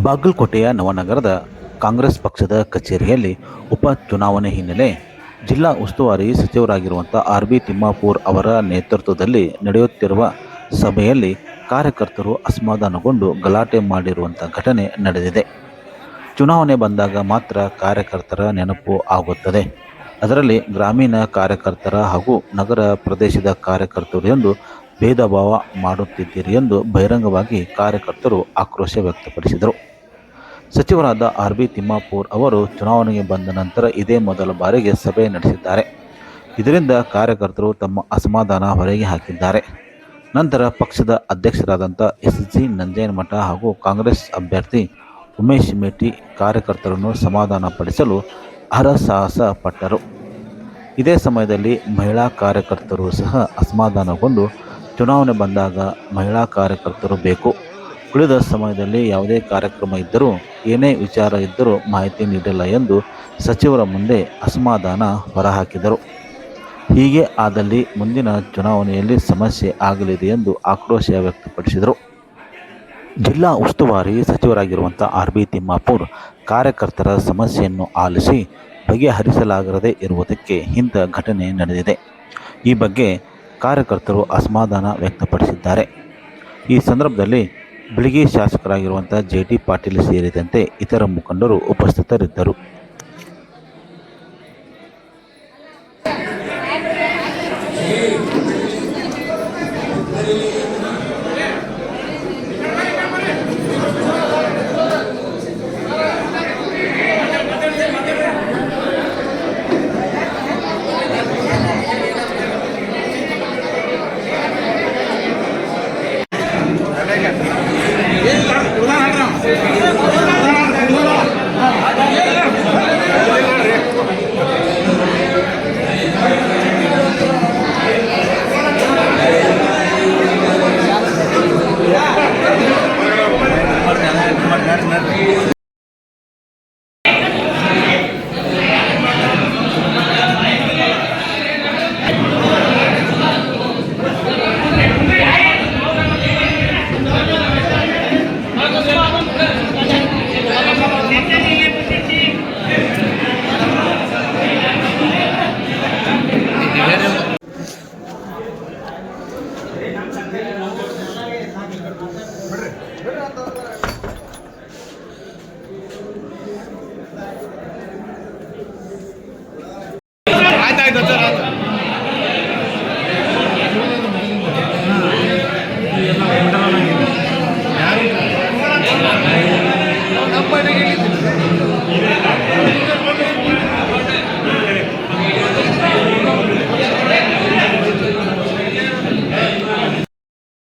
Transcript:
ಬಾಗಲಕೋಟೆಯ ನವನಗರದ ಕಾಂಗ್ರೆಸ್ ಪಕ್ಷದ ಕಚೇರಿಯಲ್ಲಿ ಉಪ ಚುನಾವಣೆ ಹಿನ್ನೆಲೆ ಜಿಲ್ಲಾ ಉಸ್ತುವಾರಿ ಸಚಿವರಾಗಿರುವಂಥ ಆರ್.ಬಿ. ತಿಮ್ಮಾಪೂರ್ ಅವರ ನೇತೃತ್ವದಲ್ಲಿ ನಡೆಯುತ್ತಿರುವ ಸಭೆಯಲ್ಲಿ ಕಾರ್ಯಕರ್ತರು ಅಸಮಾಧಾನಗೊಂಡು ಗಲಾಟೆ ಮಾಡಿರುವಂಥ ಘಟನೆ ನಡೆದಿದೆ. ಚುನಾವಣೆ ಬಂದಾಗ ಮಾತ್ರ ಕಾರ್ಯಕರ್ತರ ನೆನಪು ಆಗುತ್ತದೆ. ಅದರಲ್ಲಿ ಗ್ರಾಮೀಣ ಕಾರ್ಯಕರ್ತರ ಹಾಗೂ ನಗರ ಪ್ರದೇಶದ ಕಾರ್ಯಕರ್ತರು ಎಂದು ಭೇದ ಭಾವ ಮಾಡುತ್ತಿದ್ದೀರಿ ಎಂದು ಬಹಿರಂಗವಾಗಿ ಕಾರ್ಯಕರ್ತರು ಆಕ್ರೋಶ ವ್ಯಕ್ತಪಡಿಸಿದರು. ಸಚಿವರಾದ ಆರ್.ಬಿ. ತಿಮ್ಮಾಪೂರ್ ಅವರು ಚುನಾವಣೆಗೆ ಬಂದ ನಂತರ ಇದೇ ಮೊದಲ ಬಾರಿಗೆ ಸಭೆ ನಡೆಸಿದ್ದಾರೆ. ಇದರಿಂದ ಕಾರ್ಯಕರ್ತರು ತಮ್ಮ ಅಸಮಾಧಾನ ಹೊರಗೆ ಹಾಕಿದ್ದಾರೆ. ನಂತರ ಪಕ್ಷದ ಅಧ್ಯಕ್ಷರಾದಂಥ ಎಸ್.ಜಿ. ನಂಜೇನಮಠ ಹಾಗೂ ಕಾಂಗ್ರೆಸ್ ಅಭ್ಯರ್ಥಿ ಉಮೇಶ್ ಮೇಟಿ ಕಾರ್ಯಕರ್ತರನ್ನು ಸಮಾಧಾನಪಡಿಸಲು ಹರಸಾಹಸ ಪಟ್ಟರು. ಇದೇ ಸಮಯದಲ್ಲಿ ಮಹಿಳಾ ಕಾರ್ಯಕರ್ತರು ಸಹ ಅಸಮಾಧಾನಗೊಂಡು ಚುನಾವಣೆ ಬಂದಾಗ ಮಹಿಳಾ ಕಾರ್ಯಕರ್ತರು ಬೇಕು, ಉಳಿದ ಸಮಯದಲ್ಲಿ ಯಾವುದೇ ಕಾರ್ಯಕ್ರಮ ಇದ್ದರೂ ಏನೇ ವಿಚಾರ ಇದ್ದರೂ ಮಾಹಿತಿ ನೀಡಿಲ್ಲ ಎಂದು ಸಚಿವರ ಮುಂದೆ ಅಸಮಾಧಾನ ಹೊರಹಾಕಿದರು. ಹೀಗೆ ಆದಲ್ಲಿ ಮುಂದಿನ ಚುನಾವಣೆಯಲ್ಲಿ ಸಮಸ್ಯೆ ಆಗಲಿದೆ ಎಂದು ಆಕ್ರೋಶ ವ್ಯಕ್ತಪಡಿಸಿದರು. ಜಿಲ್ಲಾ ಉಸ್ತುವಾರಿ ಸಚಿವರಾಗಿರುವಂಥ ಆರ್.ಬಿ. ತಿಮ್ಮಾಪೂರ್ ಕಾರ್ಯಕರ್ತರ ಸಮಸ್ಯೆಯನ್ನು ಆಲಿಸಿ ಬಗೆಹರಿಸಲಾಗದೇ ಇರುವುದಕ್ಕೆ ಇಂಥ ಘಟನೆ ನಡೆದಿದೆ. ಈ ಬಗ್ಗೆ ಕಾರ್ಯಕರ್ತರು ಅಸಮಾಧಾನ ವ್ಯಕ್ತಪಡಿಸಿದ್ದಾರೆ. ಈ ಸಂದರ್ಭದಲ್ಲಿ ಬಿಳಿಗಿ ಶಾಸಕರಾಗಿರುವಂಥ ಜೆ.ಟಿ. ಪಾಟೀಲ್ ಸೇರಿದಂತೆ ಇತರ ಮುಖಂಡರು ಉಪಸ್ಥಿತರಿದ್ದರು.